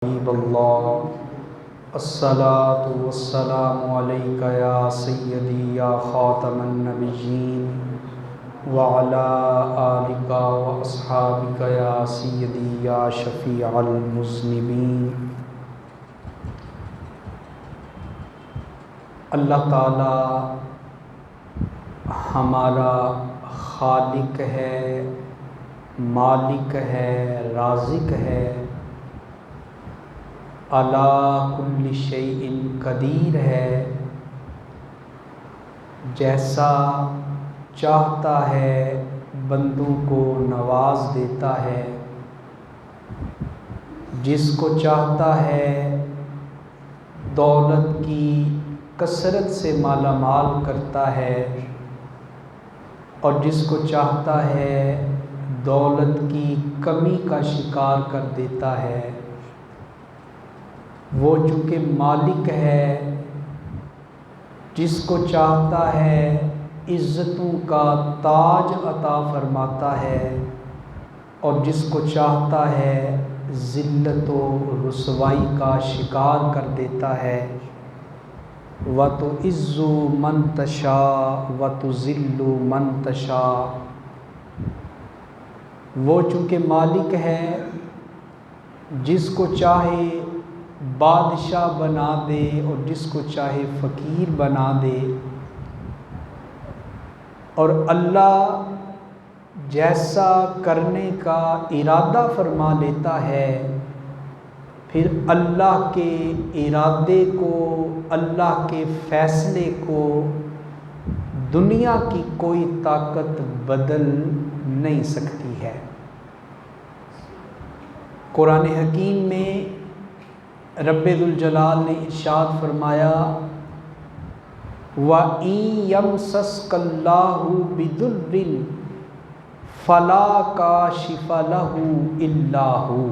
حبیب اللہ الصلاۃ والسلام علیک یا سیدی یا خاتم النبیین وعلی آلک و اصحابک یا سیدی یا شفیع المذنبین۔ اللہ تعالی ہمارا خالق ہے، مالک ہے، رازق ہے، علی کل شیء قدیر ہے، جیسا چاہتا ہے بندوں کو نواز دیتا ہے، جس کو چاہتا ہے دولت کی کثرت سے مالا مال کرتا ہے، اور جس کو چاہتا ہے دولت کی کمی کا شکار کر دیتا ہے۔ وہ چونکہ مالک ہے، جس کو چاہتا ہے عزتوں کا تاج عطا فرماتا ہے، اور جس کو چاہتا ہے ذلت و رسوائی کا شکار کر دیتا ہے۔ وَتُعِزُّ مَن تَشَاءُ وَتُذِلُّ مَن تَشَاءُ۔ وہ چونکہ مالک ہے، جس کو چاہے بادشاہ بنا دے اور جس کو چاہے فقیر بنا دے، اور اللہ جیسا کرنے کا ارادہ فرما لیتا ہے، پھر اللہ کے ارادے کو، اللہ کے فیصلے کو دنیا کی کوئی طاقت بدل نہیں سکتی ہے۔ قرآن حکیم میں رب ذوالجلال نے ارشاد فرمایا وَإِن يَمْسَسْكَ اللَّهُ بِضُرٍّ فَلَا كَاشِفَ لَهُ إِلَّا هُوَ،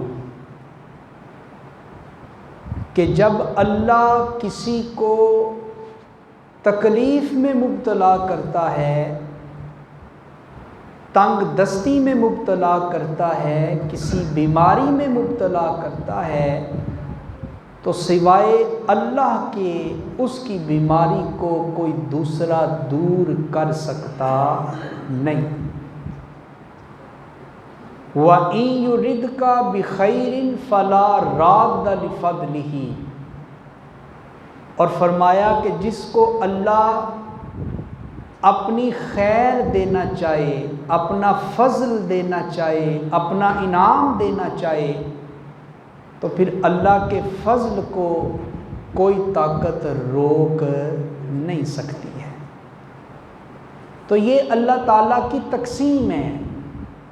کہ جب اللہ کسی کو تکلیف میں مبتلا کرتا ہے، تنگ دستی میں مبتلا کرتا ہے، کسی بیماری میں مبتلا کرتا ہے، تو سوائے اللہ کے اس کی بیماری کو کوئی دوسرا دور کر سکتا نہیں۔ وَإِن يُرِدْكَ بِخَيْرٍ فَلَا رَادَّ لِفَضْلِهِ، اور فرمایا کہ جس کو اللہ اپنی خیر دینا چاہے، اپنا فضل دینا چاہے، اپنا انعام دینا چاہے، تو پھر اللہ کے فضل کو کوئی طاقت روک نہیں سکتی ہے۔ تو یہ اللہ تعالیٰ کی تقسیم ہے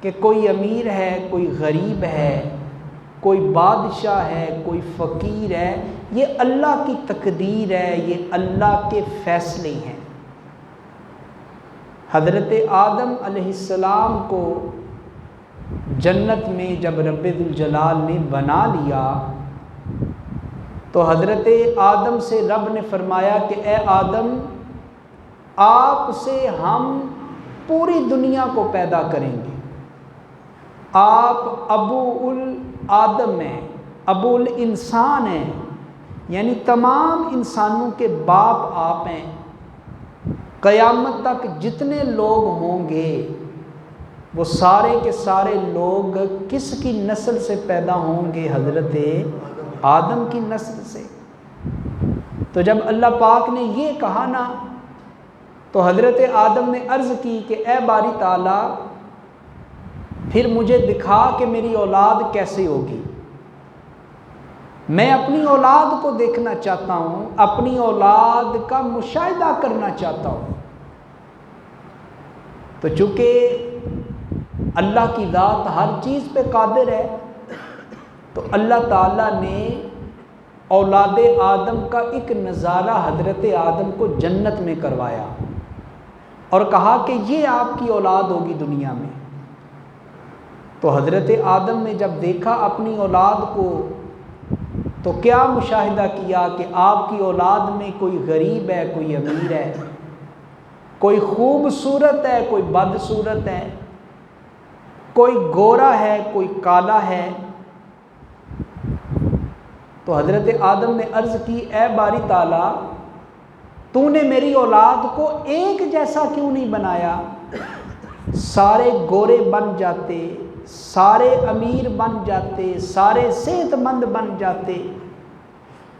کہ کوئی امیر ہے، کوئی غریب ہے، کوئی بادشاہ ہے، کوئی فقیر ہے، یہ اللہ کی تقدیر ہے، یہ اللہ کے فیصلے ہیں۔ حضرت آدم علیہ السلام کو جنت میں جب رب ذوالجلال نے بنا لیا، تو حضرت آدم سے رب نے فرمایا کہ اے آدم، آپ سے ہم پوری دنیا کو پیدا کریں گے۔ آپ ابو الآدم ہیں، ابو الانسان ہیں، یعنی تمام انسانوں کے باپ آپ ہیں۔ قیامت تک جتنے لوگ ہوں گے وہ سارے کے سارے لوگ کس کی نسل سے پیدا ہوں گے؟ حضرت آدم کی نسل سے۔ تو جب اللہ پاک نے یہ کہا نا، تو حضرت آدم نے عرض کی کہ اے باری تعالیٰ، پھر مجھے دکھا کہ میری اولاد کیسے ہوگی، میں اپنی اولاد کو دیکھنا چاہتا ہوں، اپنی اولاد کا مشاہدہ کرنا چاہتا ہوں۔ تو چونکہ اللہ کی ذات ہر چیز پہ قادر ہے، تو اللہ تعالیٰ نے اولاد آدم کا ایک نظارہ حضرت آدم کو جنت میں کروایا اور کہا کہ یہ آپ کی اولاد ہوگی دنیا میں۔ تو حضرت آدم نے جب دیکھا اپنی اولاد کو، تو کیا مشاہدہ کیا کہ آپ کی اولاد میں کوئی غریب ہے، کوئی امیر ہے، کوئی خوبصورت ہے، کوئی بدصورت ہے، کوئی گورا ہے، کوئی کالا ہے، تو حضرت آدم نے عرض کی اے باری تعالیٰ تو نے میری اولاد کو ایک جیسا کیوں نہیں بنایا؟ سارے گورے بن جاتے، سارے امیر بن جاتے، سارے صحت مند بن جاتے،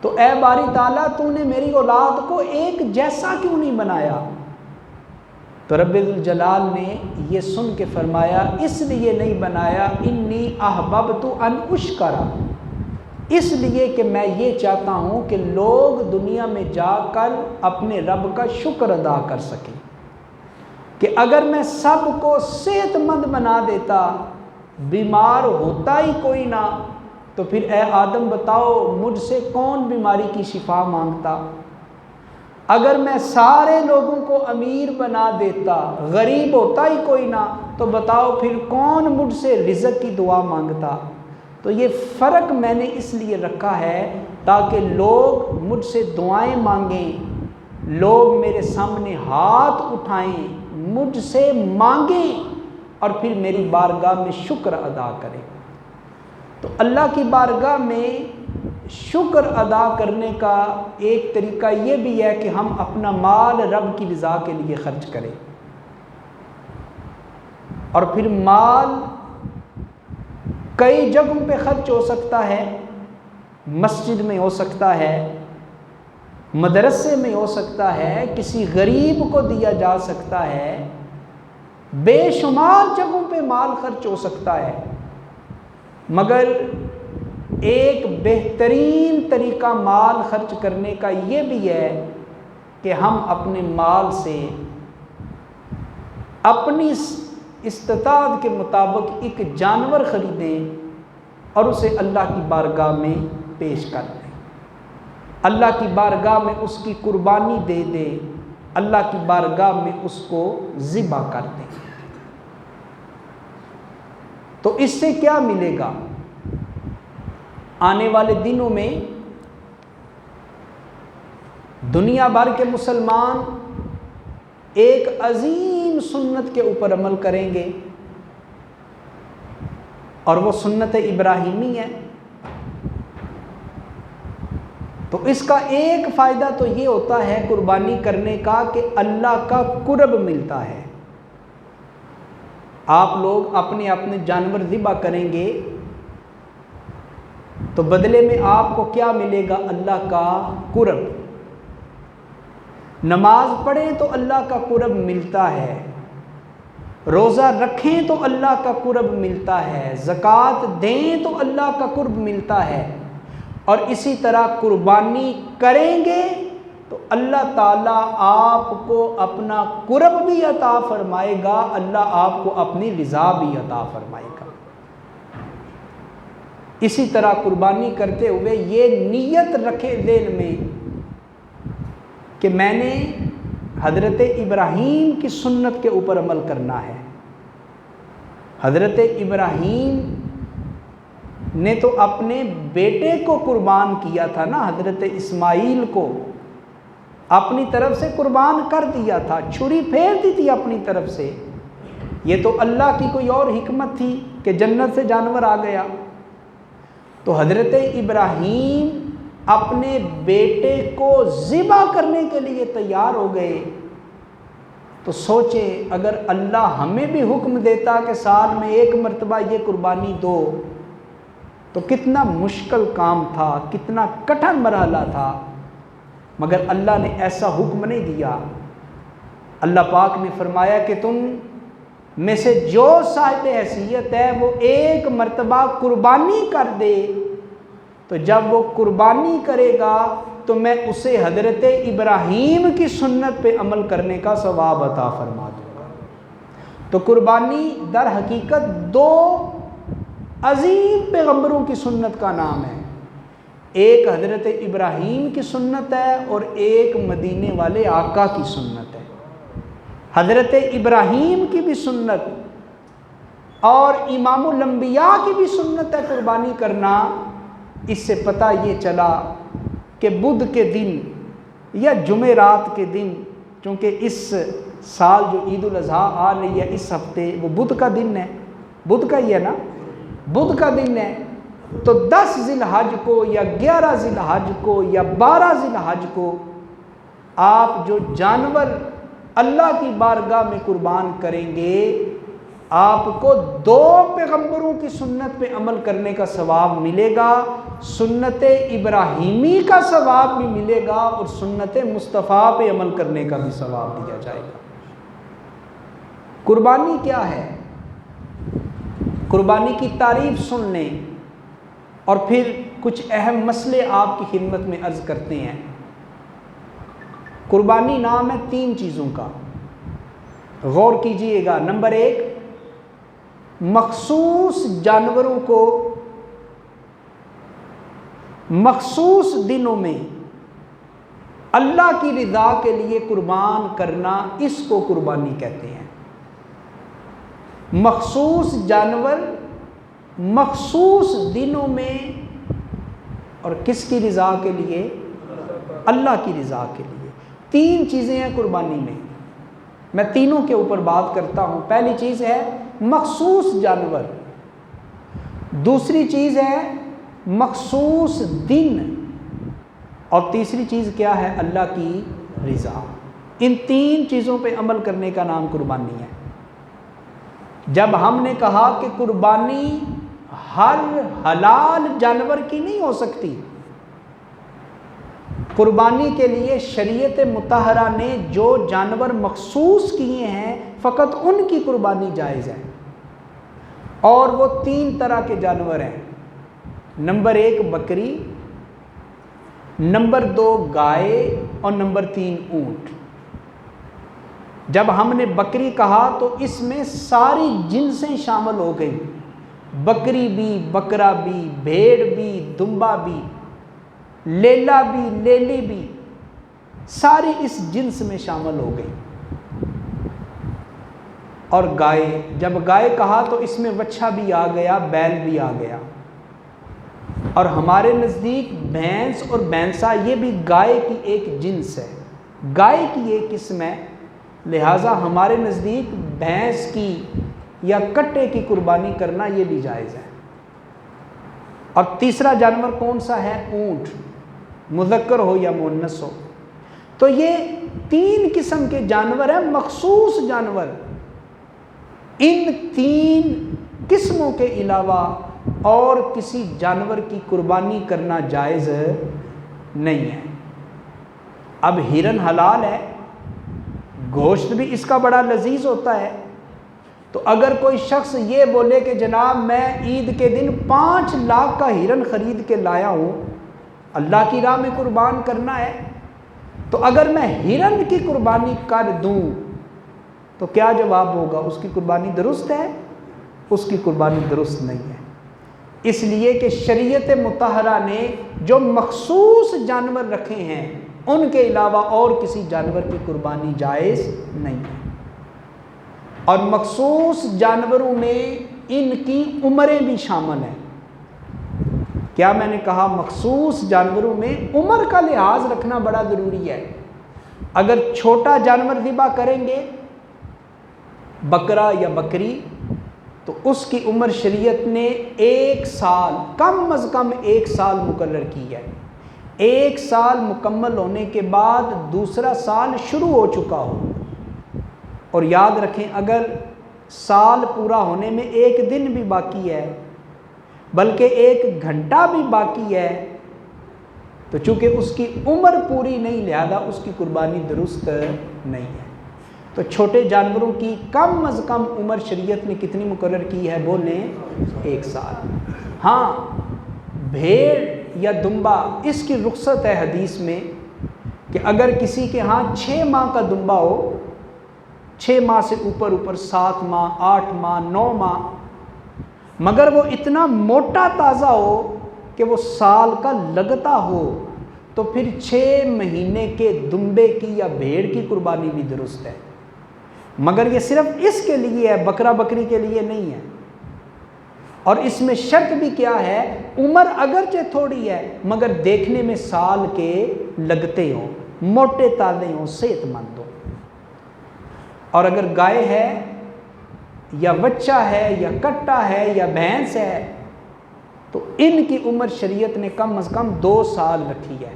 تو اے باری تعالیٰ تو نے میری اولاد کو ایک جیسا کیوں نہیں بنایا؟ تو رب الجلال نے یہ سن کے فرمایا اس لیے نہیں بنایا انی احببت ان اشکر، اس لیے کہ میں یہ چاہتا ہوں کہ لوگ دنیا میں جا کر اپنے رب کا شکر ادا کر سکیں، کہ اگر میں سب کو صحت مند بنا دیتا، بیمار ہوتا ہی کوئی نہ، تو پھر اے آدم بتاؤ مجھ سے کون بیماری کی شفا مانگتا؟ اگر میں سارے لوگوں کو امیر بنا دیتا، غریب ہوتا ہی کوئی نہ، تو بتاؤ پھر کون مجھ سے رزق کی دعا مانگتا؟ تو یہ فرق میں نے اس لیے رکھا ہے تاکہ لوگ مجھ سے دعائیں مانگیں، لوگ میرے سامنے ہاتھ اٹھائیں، مجھ سے مانگیں اور پھر میری بارگاہ میں شکر ادا کریں۔ تو اللہ کی بارگاہ میں شکر ادا کرنے کا ایک طریقہ یہ بھی ہے کہ ہم اپنا مال رب کی رضا کے لیے خرچ کریں، اور پھر مال کئی جگہوں پہ خرچ ہو سکتا ہے، مسجد میں ہو سکتا ہے، مدرسے میں ہو سکتا ہے، کسی غریب کو دیا جا سکتا ہے، بے شمار جگہوں پہ مال خرچ ہو سکتا ہے، مگر ایک بہترین طریقہ مال خرچ کرنے کا یہ بھی ہے کہ ہم اپنے مال سے اپنی استطاعت کے مطابق ایک جانور خریدیں اور اسے اللہ کی بارگاہ میں پیش کر دیں، اللہ کی بارگاہ میں اس کی قربانی دے دیں، اللہ کی بارگاہ میں اس کو ذبح کر دیں۔ تو اس سے کیا ملے گا؟ آنے والے دنوں میں دنیا بھر کے مسلمان ایک عظیم سنت کے اوپر عمل کریں گے، اور وہ سنت ابراہیمی ہے۔ تو اس کا ایک فائدہ تو یہ ہوتا ہے قربانی کرنے کا کہ اللہ کا قرب ملتا ہے۔ آپ لوگ اپنے اپنے جانور ذبح کریں گے تو بدلے میں آپ کو کیا ملے گا؟ اللہ کا قرب۔ نماز پڑھیں تو اللہ کا قرب ملتا ہے، روزہ رکھیں تو اللہ کا قرب ملتا ہے، زکوٰۃ دیں تو اللہ کا قرب ملتا ہے، اور اسی طرح قربانی کریں گے تو اللہ تعالیٰ آپ کو اپنا قرب بھی عطا فرمائے گا، اللہ آپ کو اپنی رضا بھی عطا فرمائے گا۔ اسی طرح قربانی کرتے ہوئے یہ نیت رکھے ذہن میں کہ میں نے حضرت ابراہیم کی سنت کے اوپر عمل کرنا ہے۔ حضرت ابراہیم نے تو اپنے بیٹے کو قربان کیا تھا نا، حضرت اسماعیل کو اپنی طرف سے قربان کر دیا تھا، چھری پھیر دی تھی اپنی طرف سے۔ یہ تو اللہ کی کوئی اور حکمت تھی کہ جنت سے جانور آ گیا۔ تو حضرت ابراہیم اپنے بیٹے کو ذبح کرنے کے لیے تیار ہو گئے۔ تو سوچیں اگر اللہ ہمیں بھی حکم دیتا کہ سال میں ایک مرتبہ یہ قربانی دو، تو کتنا مشکل کام تھا، کتنا کٹھن مرحلہ تھا، مگر اللہ نے ایسا حکم نہیں دیا۔ اللہ پاک نے فرمایا کہ تم میں سے جو صاحب حیثیت ہے وہ ایک مرتبہ قربانی کر دے، تو جب وہ قربانی کرے گا تو میں اسے حضرت ابراہیم کی سنت پہ عمل کرنے کا ثواب عطا فرما دوں گا۔ تو قربانی در حقیقت دو عظیم پیغمبروں کی سنت کا نام ہے، ایک حضرت ابراہیم کی سنت ہے اور ایک مدینے والے آقا کی سنت ہے۔ حضرت ابراہیم کی بھی سنت اور امام الانبیاء کی بھی سنت ہے قربانی کرنا۔ اس سے پتہ یہ چلا کہ بدھ کے دن یا جمعرات کے دن، چونکہ اس سال جو عید الاضحیٰ آ رہی ہے اس ہفتے، وہ بدھ کا دن ہے، بدھ کا ہی ہے نا، بدھ کا دن ہے، تو 10 ذی الحج کو یا 11 ذی الحج کو یا 12 ذی الحج کو آپ جو جانور اللہ کی بارگاہ میں قربان کریں گے، آپ کو 2 پیغمبروں کی سنت پہ عمل کرنے کا ثواب ملے گا، سنت ابراہیمی کا ثواب بھی ملے گا اور سنت مصطفیٰ پہ عمل کرنے کا بھی ثواب دیا جائے گا۔ قربانی کیا ہے؟ قربانی کی تعریف سن لیں اور پھر کچھ اہم مسئلے آپ کی خدمت میں عرض کرتے ہیں۔ قربانی نام ہے 3 چیزوں کا، غور کیجئے گا۔ نمبر 1، مخصوص جانوروں کو مخصوص دنوں میں اللہ کی رضا کے لیے قربان کرنا، اس کو قربانی کہتے ہیں۔ مخصوص جانور مخصوص دنوں میں، اور کس کی رضا کے لیے؟ اللہ کی رضا کے لیے۔ 3 چیزیں ہیں قربانی میں، میں تینوں کے اوپر بات کرتا ہوں۔ پہلی چیز ہے مخصوص جانور، دوسری چیز ہے مخصوص دن، اور تیسری چیز کیا ہے؟ اللہ کی رضا۔ ان 3 چیزوں پہ عمل کرنے کا نام قربانی ہے۔ جب ہم نے کہا کہ قربانی ہر حلال جانور کی نہیں ہو سکتی، قربانی کے لیے شریعت مطہرہ نے جو جانور مخصوص کیے ہیں فقط ان کی قربانی جائز ہے، اور وہ 3 طرح کے جانور ہیں۔ نمبر 1 بکری، نمبر 2 گائے، اور نمبر 3 اونٹ۔ جب ہم نے بکری کہا تو اس میں ساری جنسیں شامل ہو گئی، بکری بھی، بکرا بھی، بھیڑ بھی، دمبا بھی، لیلا بھی، لیلی بھی، ساری اس جنس میں شامل ہو گئی۔ اور گائے، جب گائے کہا تو اس میں وچھا بھی آ گیا، بیل بھی آ گیا، اور ہمارے نزدیک بھینس اور بھینسا یہ بھی گائے کی ایک جنس ہے، گائے کی ایک قسم ہے، لہٰذا ہمارے نزدیک بھینس کی یا کٹے کی قربانی کرنا یہ بھی جائز ہے۔ اور تیسرا جانور کون سا ہے؟ اونٹ، مذکر ہو یا مؤنث ہو۔ تو یہ 3 قسم کے جانور ہیں، مخصوص جانور۔ ان 3 قسموں کے علاوہ اور کسی جانور کی قربانی کرنا جائز نہیں ہے۔ اب ہرن حلال ہے، گوشت بھی اس کا بڑا لذیذ ہوتا ہے، تو اگر کوئی شخص یہ بولے کہ جناب میں عید کے دن 5 لاکھ کا ہرن خرید کے لایا ہوں، اللہ کی راہ میں قربان کرنا ہے، تو اگر میں ہرن کی قربانی کر دوں تو کیا جواب ہوگا؟ اس کی قربانی درست ہے؟ اس کی قربانی درست نہیں ہے، اس لیے کہ شریعت مطہرہ نے جو مخصوص جانور رکھے ہیں ان کے علاوہ اور کسی جانور کی قربانی جائز نہیں ہے۔ اور مخصوص جانوروں میں ان کی عمریں بھی شامل ہیں۔ کیا میں نے کہا؟ مخصوص جانوروں میں عمر کا لحاظ رکھنا بڑا ضروری ہے۔ اگر چھوٹا جانور ذبح کریں گے، بکرا یا بکری، تو اس کی عمر شریعت نے 1 سال، کم از کم 1 سال مقرر کی ہے۔ 1 سال مکمل ہونے کے بعد دوسرا سال شروع ہو چکا ہو، اور یاد رکھیں اگر سال پورا ہونے میں 1 دن بھی باقی ہے، بلکہ 1 گھنٹہ بھی باقی ہے، تو چونکہ اس کی عمر پوری نہیں، لہذا اس کی قربانی درست نہیں ہے۔ تو چھوٹے جانوروں کی کم از کم عمر شریعت نے کتنی مقرر کی ہے؟ بولیں 1 سال۔ ہاں، بھیڑ یا دمبا، اس کی رخصت ہے حدیث میں کہ اگر کسی کے ہاں 6 ماہ کا دمبا ہو، 6 ماہ سے اوپر 7 ماہ، 8 ماہ، 9 ماہ، مگر وہ اتنا موٹا تازہ ہو کہ وہ سال کا لگتا ہو، تو پھر 6 مہینے کے دمبے کی یا بھیڑ کی قربانی بھی درست ہے، مگر یہ صرف اس کے لیے ہے، بکرا بکری کے لیے نہیں ہے۔ اور اس میں شرط بھی کیا ہے؟ عمر اگرچہ تھوڑی ہے مگر دیکھنے میں سال کے لگتے ہوں، موٹے تازے ہوں، صحت مند ہوں۔ اور اگر گائے ہے یا بچہ ہے یا کٹا ہے یا بھینس ہے، تو ان کی عمر شریعت نے کم از کم 2 سال رکھی ہے،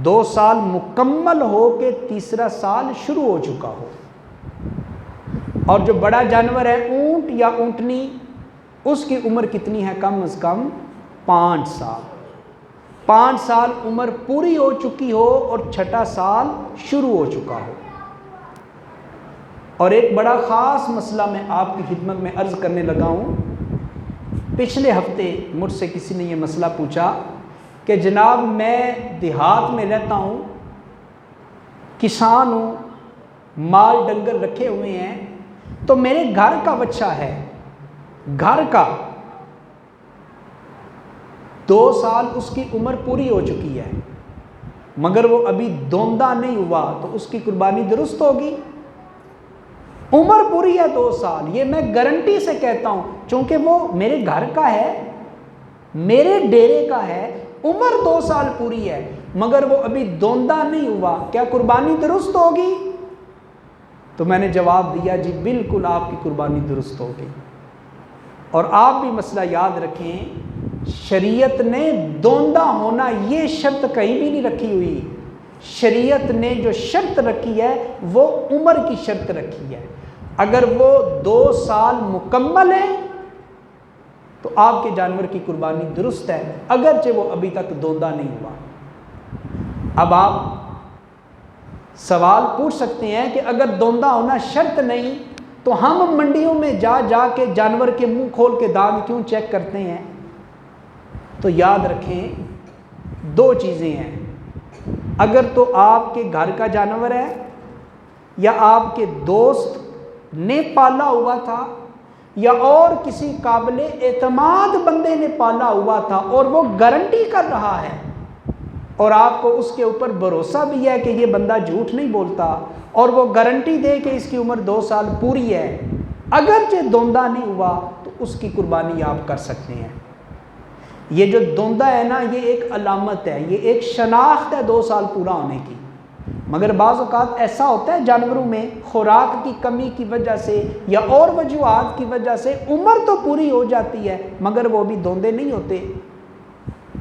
2 سال مکمل ہو کے تیسرا سال شروع ہو چکا ہو۔ اور جو بڑا جانور ہے اونٹ یا اونٹنی، اس کی عمر کتنی ہے؟ کم از کم 5 سال۔ 5 سال عمر پوری ہو چکی ہو اور 6واں سال شروع ہو چکا ہو۔ اور ایک بڑا خاص مسئلہ میں آپ کی خدمت میں عرض کرنے لگا ہوں۔ پچھلے ہفتے مجھ سے کسی نے یہ مسئلہ پوچھا کہ جناب میں دیہات میں رہتا ہوں، کسان ہوں، مال ڈنگر رکھے ہوئے ہیں، تو میرے گھر کا بچہ ہے، گھر کا 2 سال اس کی عمر پوری ہو چکی ہے، مگر وہ ابھی دوندا نہیں ہوا، تو اس کی قربانی درست ہوگی؟ عمر پوری ہے 2 سال، یہ میں گارنٹی سے کہتا ہوں، چونکہ وہ میرے گھر کا ہے، میرے ڈیرے کا ہے، عمر 2 سال پوری ہے، مگر وہ ابھی دوندا نہیں ہوا، کیا قربانی درست ہوگی؟ تو میں نے جواب دیا جی بالکل آپ کی قربانی درست ہوگی۔ اور آپ بھی مسئلہ یاد رکھیں، شریعت نے دوندا ہونا یہ شرط کہیں بھی نہیں رکھی ہوئی، شریعت نے جو شرط رکھی ہے وہ عمر کی شرط رکھی ہے۔ اگر وہ 2 سال مکمل ہے تو آپ کے جانور کی قربانی درست ہے، اگرچہ وہ ابھی تک دوندا نہیں ہوا۔ اب آپ سوال پوچھ سکتے ہیں کہ اگر دوندا ہونا شرط نہیں تو ہم منڈیوں میں جا جا کے جانور کے منہ کھول کے دانت کیوں چیک کرتے ہیں؟ تو یاد رکھیں 2 چیزیں ہیں، اگر تو آپ کے گھر کا جانور ہے یا آپ کے دوست نے پالا ہوا تھا یا اور کسی قابل اعتماد بندے نے پالا ہوا تھا اور وہ گارنٹی کر رہا ہے اور آپ کو اس کے اوپر بھروسہ بھی ہے کہ یہ بندہ جھوٹ نہیں بولتا اور وہ گارنٹی دے کہ اس کی عمر 2 سال پوری ہے، اگرچہ دوندا نہیں ہوا تو اس کی قربانی آپ کر سکتے ہیں۔ یہ جو دوندا ہے نا، یہ ایک علامت ہے، یہ ایک شناخت ہے 2 سال پورا ہونے کی۔ مگر بعض اوقات ایسا ہوتا ہے جانوروں میں خوراک کی کمی کی وجہ سے یا اور وجوہات کی وجہ سے عمر تو پوری ہو جاتی ہے مگر وہ بھی دوندے نہیں ہوتے،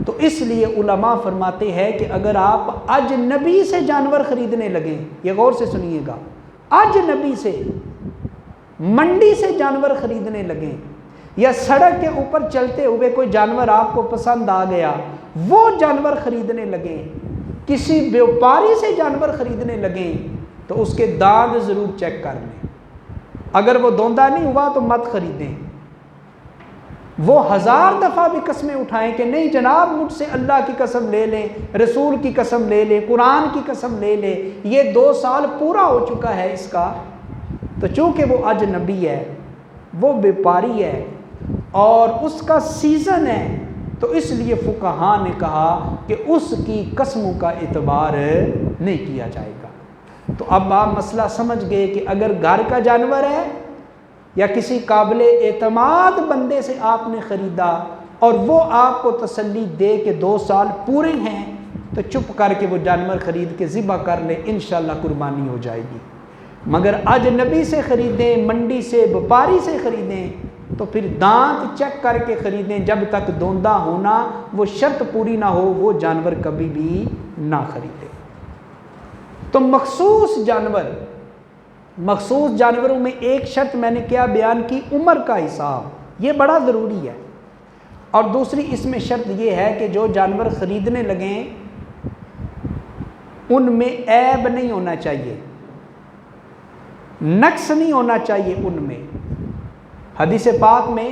تو اس لیے علماء فرماتے ہیں کہ اگر آپ اجنبی سے جانور خریدنے لگیں، یہ غور سے سنیے گا، اجنبی سے منڈی سے جانور خریدنے لگیں یا سڑک کے اوپر چلتے ہوئے کوئی جانور آپ کو پسند آ گیا وہ جانور خریدنے لگیں، کسی بیوپاری سے جانور خریدنے لگیں تو اس کے دانت ضرور چیک کر لیں، اگر وہ دوندا نہیں ہوا تو مت خریدیں۔ وہ 1000 دفعہ بھی قسمیں اٹھائیں کہ نہیں جناب مجھ سے اللہ کی قسم لے لیں، رسول کی قسم لے لیں، قرآن کی قسم لے لیں، یہ 2 سال پورا ہو چکا ہے اس کا، تو چونکہ وہ اجنبی ہے، وہ بیپاری ہے اور اس کا سیزن ہے، تو اس لیے فقہاء نے کہا کہ اس کی قسموں کا اعتبار نہیں کیا جائے گا۔ تو اب آپ مسئلہ سمجھ گئے کہ اگر گھر کا جانور ہے یا کسی قابل اعتماد بندے سے آپ نے خریدا اور وہ آپ کو تسلی دے کہ 2 سال پورے ہیں تو چپ کر کے وہ جانور خرید کے ذبح کر لیں، انشاءاللہ قربانی ہو جائے گی۔ مگر اجنبی سے خریدیں، منڈی سے، بیپاری سے خریدیں تو پھر دانت چیک کر کے خریدیں، جب تک دوندا ہونا وہ شرط پوری نہ ہو وہ جانور کبھی بھی نہ خریدیں۔ تو مخصوص جانوروں میں ایک شرط میں نے کیا بیان کی؟ عمر کا حساب، یہ بڑا ضروری ہے۔ اور دوسری اس میں شرط یہ ہے کہ جو جانور خریدنے لگیں ان میں عیب نہیں ہونا چاہیے، نقص نہیں ہونا چاہیے ان میں۔ حدیث پاک میں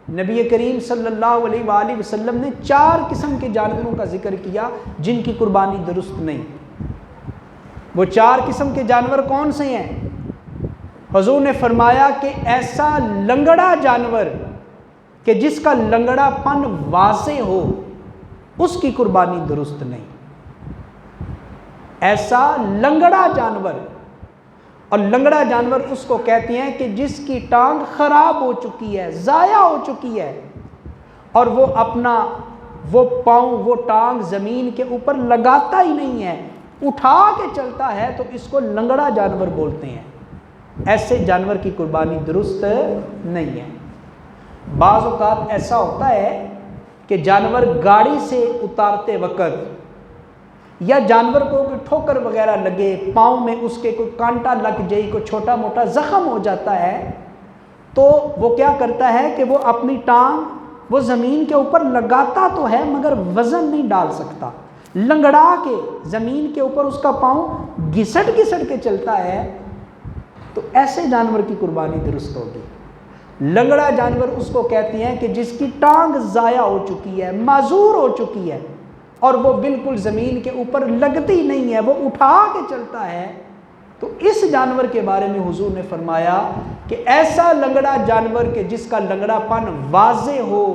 نبی کریم صلی اللہ علیہ وآلہ وسلم نے 4 قسم کے جانوروں کا ذکر کیا جن کی قربانی درست نہیں۔ وہ 4 قسم کے جانور کون سے ہیں؟ حضور نے فرمایا کہ ایسا لنگڑا جانور کہ جس کا لنگڑا پن واضح ہو اس کی قربانی درست نہیں، ایسا لنگڑا جانور، اور لنگڑا جانور اس کو کہتے ہیں کہ جس کی ٹانگ خراب ہو چکی ہے، ضائع ہو چکی ہے اور وہ اپنا پاؤں وہ ٹانگ زمین کے اوپر لگاتا ہی نہیں ہے، اٹھا کے چلتا ہے، تو اس کو لنگڑا جانور بولتے ہیں۔ ایسے جانور کی قربانی درست نہیں ہے۔ بعض اوقات ایسا ہوتا ہے کہ جانور گاڑی سے اتارتے وقت یا جانور کو کوئی ٹھوکر وغیرہ لگے، پاؤں میں اس کے کوئی کانٹا لگ جائے، کوئی چھوٹا موٹا زخم ہو جاتا ہے، تو وہ کیا کرتا ہے کہ وہ اپنی ٹانگ وہ زمین کے اوپر لگاتا تو ہے مگر وزن نہیں ڈال سکتا، لنگڑا کے زمین کے اوپر اس کا پاؤں گھسٹ گھسٹ کے چلتا ہے، تو ایسے جانور کی قربانی درست ہوگی۔ لنگڑا جانور اس کو کہتے ہیں کہ جس کی ٹانگ ضائع ہو چکی ہے، معذور ہو چکی ہے، اور وہ بالکل زمین کے اوپر لگتی نہیں ہے، وہ اٹھا کے چلتا ہے، تو اس جانور کے بارے میں حضور نے فرمایا کہ ایسا لنگڑا جانور کہ جس کا لنگڑا پن واضح ہو،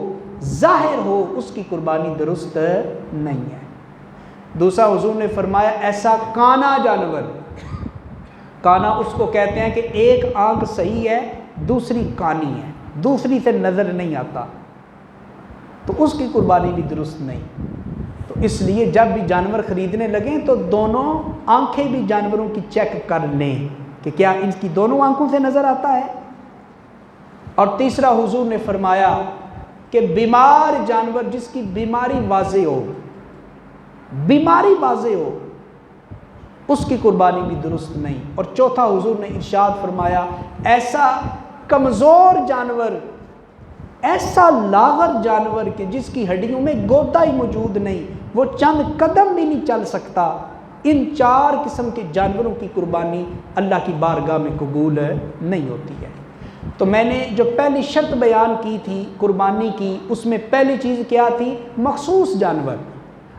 ظاہر ہو، اس کی قربانی درست نہیں ہے۔ دوسرا حضور نے فرمایا ایسا کانا جانور، کانا اس کو کہتے ہیں کہ ایک آنکھ صحیح ہے، دوسری کانی ہے، دوسری سے نظر نہیں آتا، تو اس کی قربانی بھی درست نہیں۔ تو اس لیے جب بھی جانور خریدنے لگیں تو دونوں آنکھیں بھی جانوروں کی چیک کر لیں کہ کیا ان کی دونوں آنکھوں سے نظر آتا ہے۔ اور تیسرا حضور نے فرمایا کہ بیمار جانور جس کی بیماری واضح ہو، بیماری واضح ہو، اس کی قربانی بھی درست نہیں۔ اور چوتھا حضور نے ارشاد فرمایا ایسا کمزور جانور، ایسا لاغر جانور کہ جس کی ہڈیوں میں گودا ہی موجود نہیں، وہ چند قدم بھی نہیں چل سکتا، ان چار قسم کے جانوروں کی قربانی اللہ کی بارگاہ میں قبول نہیں ہوتی ہے۔ تو میں نے جو پہلی شرط بیان کی تھی قربانی کی، اس میں پہلی چیز کیا تھی؟ مخصوص جانور۔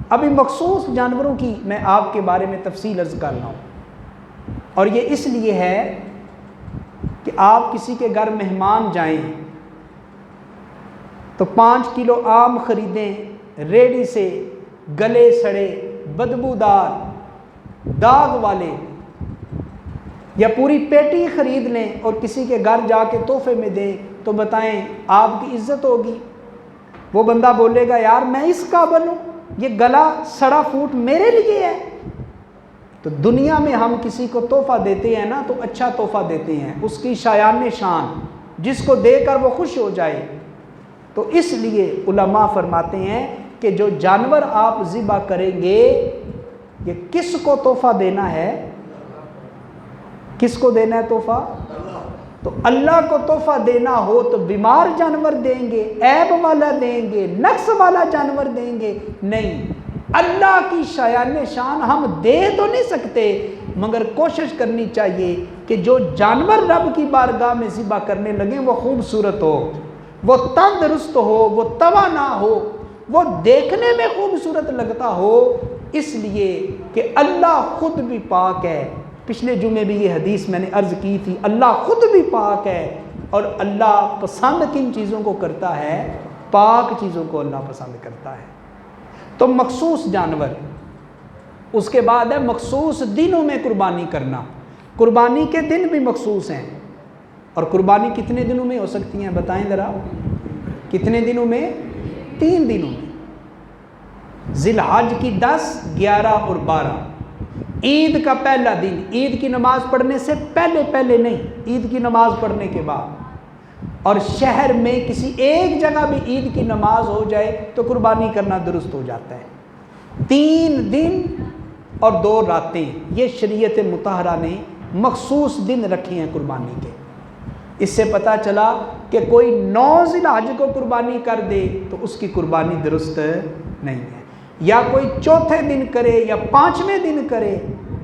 ابھی مخصوص جانوروں کی میں آپ کے بارے میں تفصیل عرض کر رہا ہوں، اور یہ اس لیے ہے کہ آپ کسی کے گھر مہمان جائیں تو 5 کلو آم خریدیں ریڑھی سے، گلے سڑے، بدبودار، داغ والے، یا پوری پیٹی خرید لیں اور کسی کے گھر جا کے تحفے میں دیں، تو بتائیں آپ کی عزت ہوگی؟ وہ بندہ بولے گا یار میں اس قابل ہوں، یہ گلا سڑا پھوٹ میرے لیے ہے۔ تو دنیا میں ہم کسی کو تحفہ دیتے ہیں نا تو اچھا تحفہ دیتے ہیں، اس کی شایان شان، جس کو دے کر وہ خوش ہو جائے۔ تو اس لیے علماء فرماتے ہیں کہ جو جانور آپ ذبح کریں گے یہ کس کو تحفہ دینا ہے؟ کس کو دینا ہے تحفہ؟ تو اللہ کو تحفہ دینا ہو تو بیمار جانور دیں گے، عیب والا دیں گے، نقص والا جانور دیں گے؟ نہیں، اللہ کی شایان شان ہم دے تو نہیں سکتے، مگر کوشش کرنی چاہیے کہ جو جانور رب کی بارگاہ میں ذبح کرنے لگیں وہ خوبصورت ہو، وہ تندرست ہو، وہ توانا ہو، وہ دیکھنے میں خوبصورت لگتا ہو، اس لیے کہ اللہ خود بھی پاک ہے۔ پچھلے جمعے بھی یہ حدیث میں نے عرض کی تھی، اللہ خود بھی پاک ہے، اور اللہ پسند کن چیزوں کو کرتا ہے؟ پاک چیزوں کو اللہ پسند کرتا ہے۔ تو مخصوص جانور، اس کے بعد ہے مخصوص دنوں میں قربانی کرنا۔ قربانی کے دن بھی مخصوص ہیں، اور قربانی کتنے دنوں میں ہو سکتی ہیں بتائیں ذرا؟ کتنے دنوں میں؟ 3 دنوں میں، ذی الحج کی 10، 11 اور 12۔ عید کا پہلا دن، عید کی نماز پڑھنے سے پہلے نہیں، عید کی نماز پڑھنے کے بعد، اور شہر میں کسی ایک جگہ بھی عید کی نماز ہو جائے تو قربانی کرنا درست ہو جاتا ہے۔ 3 دن اور 2 راتیں، یہ شریعت مطہرہ نے مخصوص دن رکھے ہیں قربانی کے۔ اس سے پتہ چلا کہ کوئی 9 ذی الحج کو قربانی کر دے تو اس کی قربانی درست نہیں ہے، یا کوئی چوتھے دن کرے یا 5ویں دن کرے،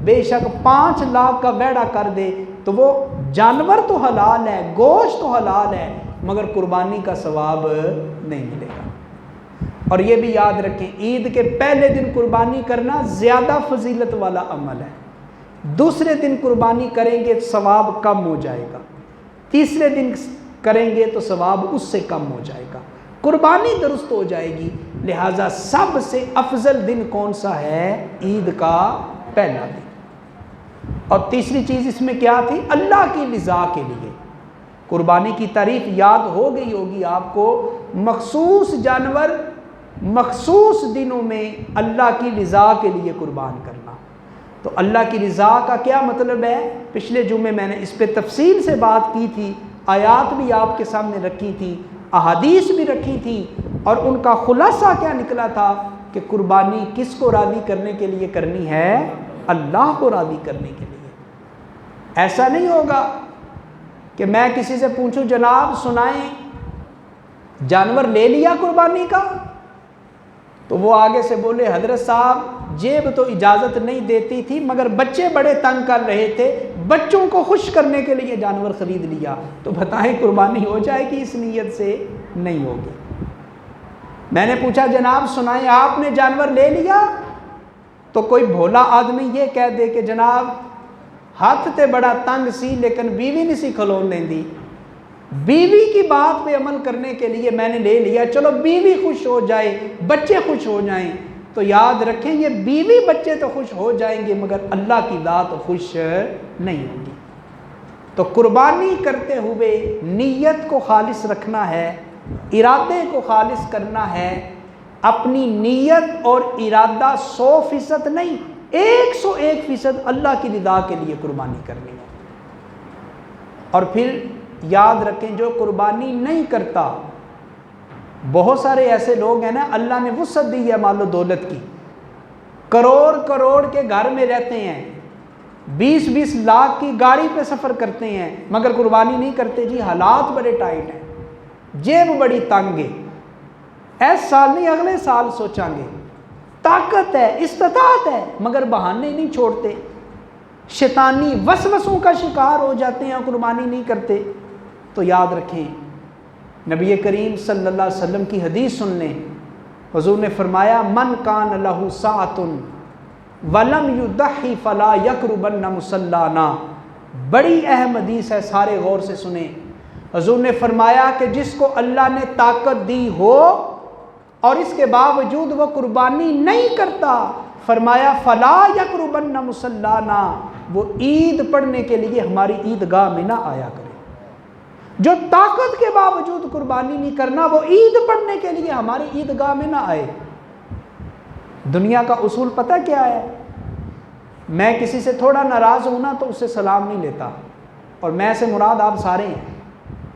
بے شک 5 لاکھ کا وعدہ کر دے تو وہ جانور تو حلال ہے، گوشت تو حلال ہے، مگر قربانی کا ثواب نہیں ملے گا۔ اور یہ بھی یاد رکھیں عید کے پہلے دن قربانی کرنا زیادہ فضیلت والا عمل ہے، دوسرے دن قربانی کریں گے ثواب کم ہو جائے گا، تیسرے دن کریں گے تو ثواب اس سے کم ہو جائے گا، قربانی درست ہو جائے گی۔ لہٰذا سب سے افضل دن کون سا ہے؟ عید کا پہلا دن۔ اور تیسری چیز اس میں کیا تھی؟ اللہ کی رضا کے لیے قربانی کی تعریف یاد ہو گئی ہوگی آپ کو، مخصوص جانور مخصوص دنوں میں اللہ کی رضا کے لیے قربان کرنا۔ تو اللہ کی رضا کا کیا مطلب ہے؟ پچھلے جمعے میں نے اس پہ تفصیل سے بات کی تھی، آیات بھی آپ کے سامنے رکھی تھی، احادیث بھی رکھی تھی، اور ان کا خلاصہ کیا نکلا تھا کہ قربانی کس کو راضی کرنے کے لیے کرنی ہے؟ اللہ کو راضی کرنے کے لیے۔ ایسا نہیں ہوگا کہ میں کسی سے پوچھوں جناب سنائیں جانور لے لیا قربانی کا، تو وہ آگے سے بولے حضرت صاحب جیب تو اجازت نہیں دیتی تھی مگر بچے بڑے تنگ کر رہے تھے، بچوں کو خوش کرنے کے لیے جانور خرید لیا۔ تو بتائیں قربانی ہو جائے گی؟ اس نیت سے نہیں ہوگی۔ میں نے پوچھا جناب سنائیں آپ نے جانور لے لیا، تو کوئی بھولا آدمی یہ کہہ دے کہ جناب ہاتھ تے بڑا تنگ سی لیکن بیوی نہیں سی کھلون دیندی، بیوی کی بات پہ عمل کرنے کے لیے میں نے لے لیا، چلو بیوی خوش ہو جائے بچے خوش ہو جائیں۔ تو یاد رکھیں یہ بیوی بچے تو خوش ہو جائیں گے مگر اللہ کی ذات خوش نہیں ہوگی۔ تو قربانی کرتے ہوئے نیت کو خالص رکھنا ہے، ارادے کو خالص کرنا ہے، اپنی نیت اور ارادہ 100% نہیں 101% اللہ کی رضا کے لیے قربانی کرنی ہے۔ اور پھر یاد رکھیں جو قربانی نہیں کرتا، بہت سارے ایسے لوگ ہیں نا اللہ نے وسعت دی ہے مال و دولت کی، کروڑ کے گھر میں رہتے ہیں، 20 لاکھ کی گاڑی پہ سفر کرتے ہیں مگر قربانی نہیں کرتے۔ جی حالات بڑے ٹائٹ ہیں، جیب بڑی تنگ ہے، ایس سال نہیں اگلے سال سوچیں گے، طاقت ہے استطاعت ہے مگر بہانے نہیں چھوڑتے، شیطانی وسوسوں کا شکار ہو جاتے ہیں، قربانی نہیں کرتے۔ تو یاد رکھیں نبی کریم صلی اللہ علیہ وسلم کی حدیث سن لیں، حضور نے فرمایا من کان لہ ساعۃ ولم یضحی فلا یقربن مصلانا۔ بڑی اہم حدیث ہے، سارے غور سے سنیں۔ حضور نے فرمایا کہ جس کو اللہ نے طاقت دی ہو اور اس کے باوجود وہ قربانی نہیں کرتا، فرمایا فلا یقربن مصلانا، وہ عید پڑھنے کے لیے ہماری عیدگاہ میں نہ آیا کرے۔ جو طاقت کے باوجود قربانی نہیں کرنا وہ عید پڑھنے کے لیے ہماری عیدگاہ میں نہ آئے۔ دنیا کا اصول پتہ کیا ہے؟ میں کسی سے تھوڑا ناراض ہوں نا تو اس سے سلام نہیں لیتا، اور میں سے مراد آپ سارے ہیں۔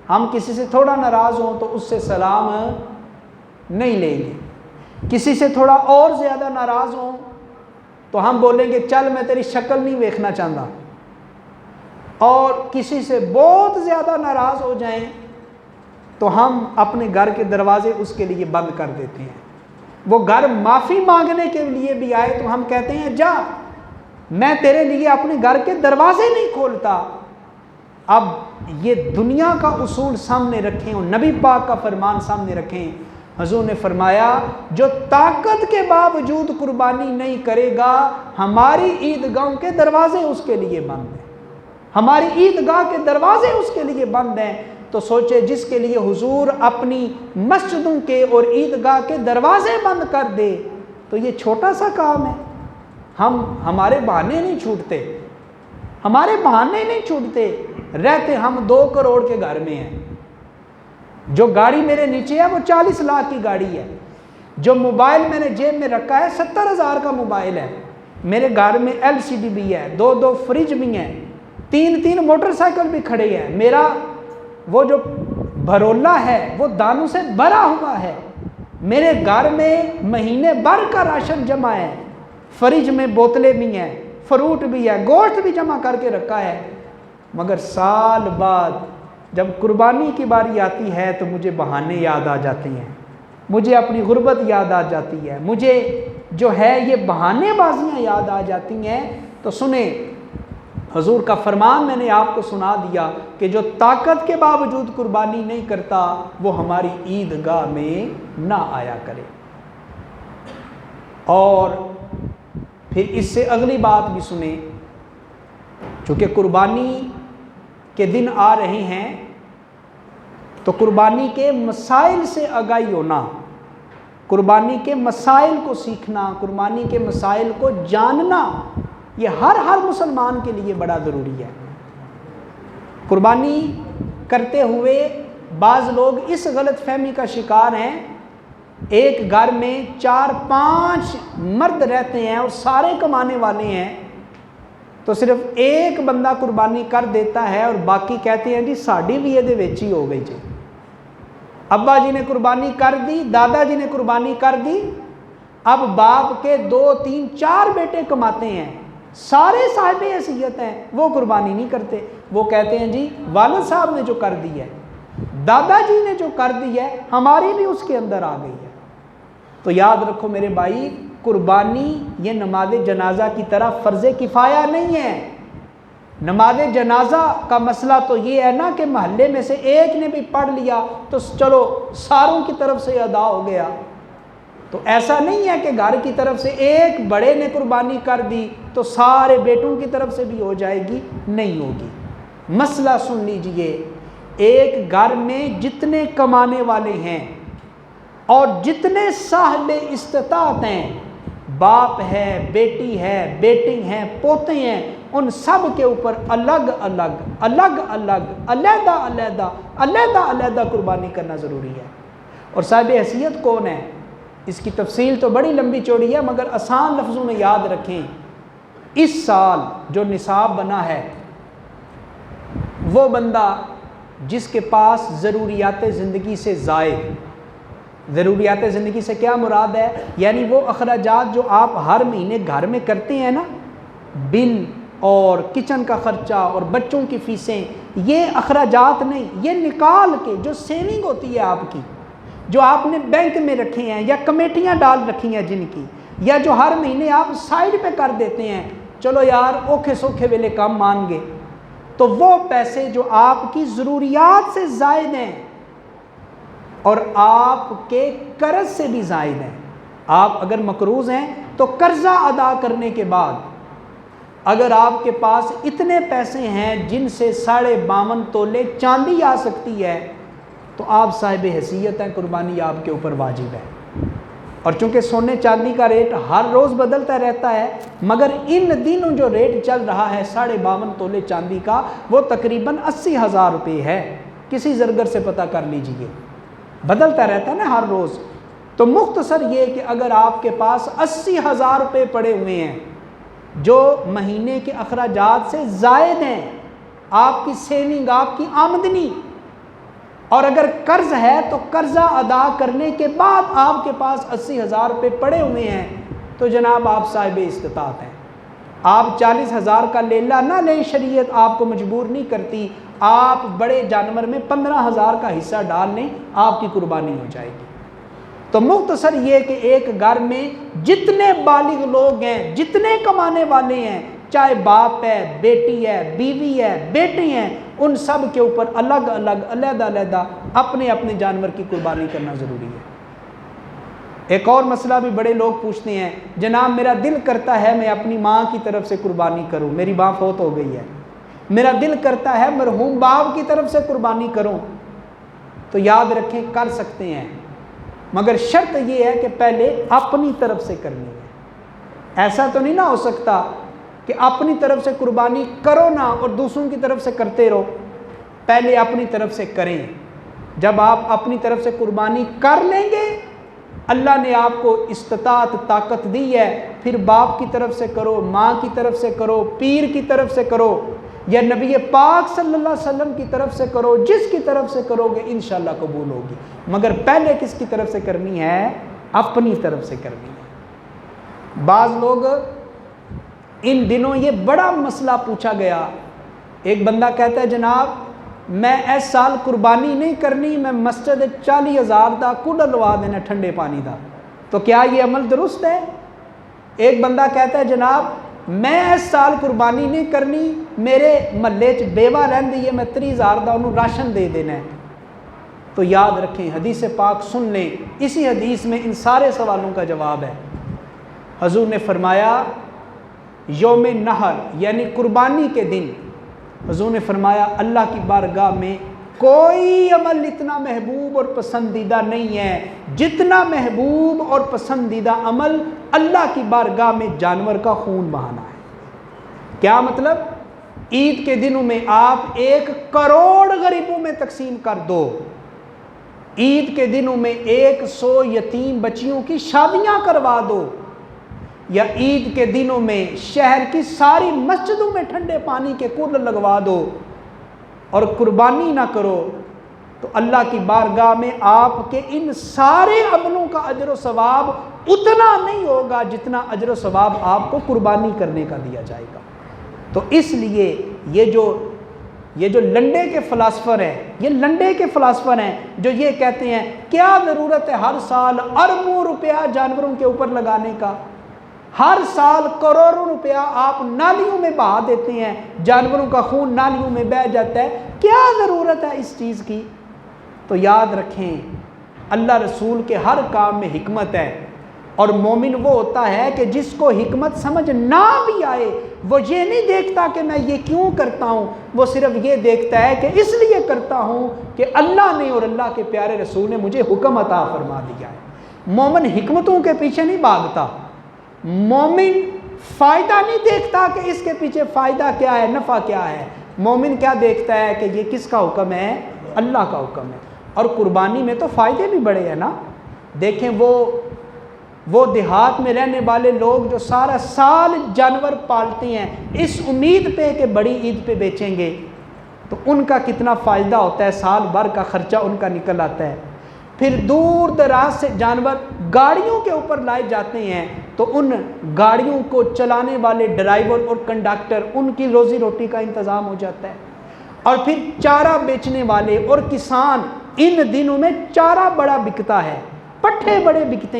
ہم کسی سے تھوڑا ناراض ہوں تو اس سے سلام نہیں لیں گے، کسی سے تھوڑا اور زیادہ ناراض ہوں تو ہم بولیں گے چل میں تیری شکل نہیں دیکھنا چاہتا، اور کسی سے بہت زیادہ ناراض ہو جائیں تو ہم اپنے گھر کے دروازے اس کے لیے بند کر دیتے ہیں۔ وہ گھر معافی مانگنے کے لیے بھی آئے تو ہم کہتے ہیں جا میں تیرے لیے اپنے گھر کے دروازے نہیں کھولتا۔ اب یہ دنیا کا اصول سامنے رکھیں اور نبی پاک کا فرمان سامنے رکھیں۔ حضور نے فرمایا جو طاقت کے باوجود قربانی نہیں کرے گا ہماری عیدگاہوں کے دروازے اس کے لیے بند ہیں، ہماری عیدگاہ کے دروازے اس کے لیے بند ہیں۔ تو سوچے جس کے لیے حضور اپنی مسجدوں کے اور عیدگاہ کے دروازے بند کر دے تو یہ چھوٹا سا کام ہے۔ ہمارے بہانے نہیں چھوٹتے، ہمارے بہانے نہیں چھوٹتے، رہتے ہم 2 کروڑ کے گھر میں ہیں، جو گاڑی میرے نیچے ہے وہ 40 لاکھ کی گاڑی ہے، جو موبائل میں نے جیب میں رکھا ہے 70,000 کا موبائل ہے، میرے گھر میں LCD بھی ہے، 2 فریج بھی ہیں، 3 موٹر سائیکل بھی کھڑے ہیں، میرا وہ جو بھرولا ہے وہ دانوں سے بھرا ہوا ہے، میرے گھر میں مہینے بھر کا راشن جمع ہے، فریج میں بوتلیں بھی ہیں، فروٹ بھی ہے، گوشت بھی جمع کر کے رکھا ہے، مگر سال بعد جب قربانی کی باری آتی ہے تو مجھے بہانے یاد آ جاتے ہیں، مجھے اپنی غربت یاد آ جاتی ہے، مجھے جو ہے یہ بہانے بازیاں یاد آ جاتی ہیں۔ تو سنیں حضور کا فرمان میں نے آپ کو سنا دیا کہ جو طاقت کے باوجود قربانی نہیں کرتا وہ ہماری عیدگاہ میں نہ آیا کرے۔ اور پھر اس سے اگلی بات بھی سنیں، چونکہ قربانی کے دن آ رہے ہیں تو قربانی کے مسائل سے آگاہی ہونا، قربانی کے مسائل کو سیکھنا، قربانی کے مسائل کو جاننا، یہ ہر مسلمان کے لیے بڑا ضروری ہے۔ قربانی کرتے ہوئے بعض لوگ اس غلط فہمی کا شکار ہیں، ایک گھر میں 4-5 مرد رہتے ہیں اور سارے کمانے والے ہیں، تو صرف ایک بندہ قربانی کر دیتا ہے اور باقی کہتے ہیں جی ساڑی بھی یہ دے ویچی ہو گئی جی۔ ابا جی نے قربانی کر دی، دادا جی نے قربانی کر دی، اب باپ کے 2 3 4 بیٹے کماتے ہیں، سارے صاحب حیثیت ہیں، وہ قربانی نہیں کرتے، وہ کہتے ہیں جی والد صاحب نے جو کر دی ہے، دادا جی نے جو کر دی ہے، ہماری بھی اس کے اندر آ گئی ہے۔ تو یاد رکھو میرے بھائی، قربانی یہ نماز جنازہ کی طرح فرض کفایہ نہیں ہے۔ نماز جنازہ کا مسئلہ تو یہ ہے نا کہ محلے میں سے ایک نے بھی پڑھ لیا تو چلو ساروں کی طرف سے ادا ہو گیا۔ تو ایسا نہیں ہے کہ گھر کی طرف سے ایک بڑے نے قربانی کر دی تو سارے بیٹوں کی طرف سے بھی ہو جائے گی، نہیں ہوگی۔ مسئلہ سن لیجئے، ایک گھر میں جتنے کمانے والے ہیں اور جتنے صاحب استطاعت ہیں، باپ ہے، بیٹی ہے، بیٹی ہیں، پوتے ہیں، ان سب کے اوپر الگ الگ الگ الگ علیحدہ علیحدہ علیحدہ علیحدہ قربانی کرنا ضروری ہے۔ اور صاحب حیثیت کون ہے؟ اس کی تفصیل تو بڑی لمبی چوڑی ہے، مگر آسان لفظوں میں یاد رکھیں۔ اس سال جو نصاب بنا ہے وہ بندہ جس کے پاس ضروریات زندگی سے زائد، ضروریات زندگی سے کیا مراد ہے؟ یعنی وہ اخراجات جو آپ ہر مہینے گھر میں کرتے ہیں نا، بل اور کچن کا خرچہ اور بچوں کی فیسیں، یہ اخراجات نہیں، یہ نکال کے جو سیونگ ہوتی ہے آپ کی، جو آپ نے بینک میں رکھے ہیں یا کمیٹیاں ڈال رکھی ہیں جن کی، یا جو ہر مہینے آپ سائڈ پہ کر دیتے ہیں، چلو یار اوکھے سوکھے ویلے کام مان گے، تو وہ پیسے جو آپ کی ضروریات سے زائد ہیں اور آپ کے قرض سے بھی زائد ہیں، آپ اگر مقروض ہیں تو قرضہ ادا کرنے کے بعد اگر آپ کے پاس اتنے پیسے ہیں جن سے 52.5 تولے چاندی آ سکتی ہے تو آپ صاحب حیثیت ہیں، قربانی آپ کے اوپر واجب ہے۔ اور چونکہ سونے چاندی کا ریٹ ہر روز بدلتا رہتا ہے، مگر ان دنوں جو ریٹ چل رہا ہے 52.5 تولے چاندی کا، وہ تقریباً 80,000 روپے ہے، کسی زرگر سے پتہ کر لیجئے، بدلتا رہتا ہے نا ہر روز۔ تو مختصر یہ کہ اگر آپ کے پاس 80,000 روپے پڑے ہوئے ہیں جو مہینے کے اخراجات سے زائد ہیں، آپ کی سیونگ، آپ کی آمدنی، اور اگر قرض ہے تو قرضہ ادا کرنے کے بعد آپ کے پاس 80,000 روپے پڑے ہوئے ہیں، تو جناب آپ صاحب استطاعت ہیں۔ آپ 40,000 کا لیلہ نہ لیں، شریعت آپ کو مجبور نہیں کرتی، آپ بڑے جانور میں 15,000 کا حصہ ڈال لیں، آپ کی قربانی ہو جائے گی۔ تو مختصر یہ کہ ایک گھر میں جتنے بالغ لوگ ہیں، جتنے کمانے والے ہیں، چاہے باپ ہے، بیٹی ہے، بیوی ہے، بیٹے ہیں، ان سب کے اوپر الگ الگ علیحدہ علیحدہ اپنے اپنے جانور کی قربانی کرنا ضروری ہے۔ ایک اور مسئلہ بھی بڑے لوگ پوچھتے ہیں، جناب میرا دل کرتا ہے میں اپنی ماں کی طرف سے قربانی کروں، میری ماں فوت ہو گئی ہے، میرا دل کرتا ہے مرحوم باپ کی طرف سے قربانی کروں۔ تو یاد رکھیں کر سکتے ہیں، مگر شرط یہ ہے کہ پہلے اپنی طرف سے کرنی ہے۔ ایسا تو نہیں نہ ہو سکتا کہ اپنی طرف سے قربانی کرو نہ اور دوسروں کی طرف سے کرتے رہو، پہلے اپنی طرف سے کریں۔ جب آپ اپنی طرف سے قربانی کر لیں گے، اللہ نے آپ کو استطاعت، طاقت دی ہے، پھر باپ کی طرف سے کرو، ماں کی طرف سے کرو، پیر کی طرف سے کرو، یا نبی پاک صلی اللہ علیہ وسلم کی طرف سے کرو، جس کی طرف سے کرو گے انشاءاللہ قبول ہوگی، مگر پہلے کس کی طرف سے کرنی ہے؟ اپنی طرف سے کرنی ہے۔ بعض لوگ ان دنوں یہ بڑا مسئلہ پوچھا گیا، ایک بندہ کہتا ہے جناب میں اس سال قربانی نہیں کرنی، میں مسجد 40,000 دا کولر لوا دینا ٹھنڈے پانی دا، تو کیا یہ عمل درست ہے؟ ایک بندہ کہتا ہے جناب میں اس سال قربانی نہیں کرنی، میرے محلے چ بیوہ رہندی ہے، میں 30,000 دا انہوں راشن دے دینا ہے۔ تو یاد رکھیں، حدیث پاک سن لیں، اسی حدیث میں ان سارے سوالوں کا جواب ہے۔ حضور نے فرمایا یوم نحر یعنی قربانی کے دن، حضور نے فرمایا اللہ کی بارگاہ میں کوئی عمل اتنا محبوب اور پسندیدہ نہیں ہے جتنا محبوب اور پسندیدہ عمل اللہ کی بارگاہ میں جانور کا خون بہانا ہے۔ کیا مطلب؟ عید کے دنوں میں آپ 1 کروڑ غریبوں میں تقسیم کر دو، عید کے دنوں میں 100 یتیم بچیوں کی شادیاں کروا دو، یا عید کے دنوں میں شہر کی ساری مسجدوں میں ٹھنڈے پانی کے کولر لگوا دو، اور قربانی نہ کرو تو اللہ کی بارگاہ میں آپ کے ان سارے عملوں کا اجر و ثواب اتنا نہیں ہوگا جتنا اجر و ثواب آپ کو قربانی کرنے کا دیا جائے گا۔ تو اس لیے یہ جو لنڈے کے فلاسفر ہیں جو یہ کہتے ہیں کیا ضرورت ہے ہر سال اربوں روپیہ جانوروں کے اوپر لگانے کا، ہر سال کروڑوں روپیہ آپ نالیوں میں بہا دیتے ہیں، جانوروں کا خون نالیوں میں بہہ جاتا ہے، کیا ضرورت ہے اس چیز کی؟ تو یاد رکھیں اللہ رسول کے ہر کام میں حکمت ہے، اور مومن وہ ہوتا ہے کہ جس کو حکمت سمجھ نہ بھی آئے وہ یہ نہیں دیکھتا کہ میں یہ کیوں کرتا ہوں، وہ صرف یہ دیکھتا ہے کہ اس لیے کرتا ہوں کہ اللہ نے اور اللہ کے پیارے رسول نے مجھے حکم عطا فرما دیا ہے۔ مومن حکمتوں کے پیچھے نہیں بھاگتا، مومن فائدہ نہیں دیکھتا کہ اس کے پیچھے فائدہ کیا ہے، نفع کیا ہے، مومن کیا دیکھتا ہے کہ یہ کس کا حکم ہے؟ اللہ کا حکم ہے۔ اور قربانی میں تو فائدے بھی بڑے ہیں نا، دیکھیں وہ دیہات میں رہنے والے لوگ جو سارا سال جانور پالتے ہیں اس امید پہ کہ بڑی عید پہ بیچیں گے، تو ان کا کتنا فائدہ ہوتا ہے، سال بھر کا خرچہ ان کا نکل آتا ہے۔ پھر دور دراز سے جانور گاڑیوں کے اوپر لائے جاتے ہیں، تو ان گاڑیوں کو چلانے والے ڈرائیور اور کنڈکٹر ان کی روزی روٹی کا انتظام ہو جاتا ہے۔ اور پھر چارہ بیچنے والے اور کسان، ان دنوں میں چارہ بڑا بکتا ہے، پٹھے بڑے بکتے ہیں۔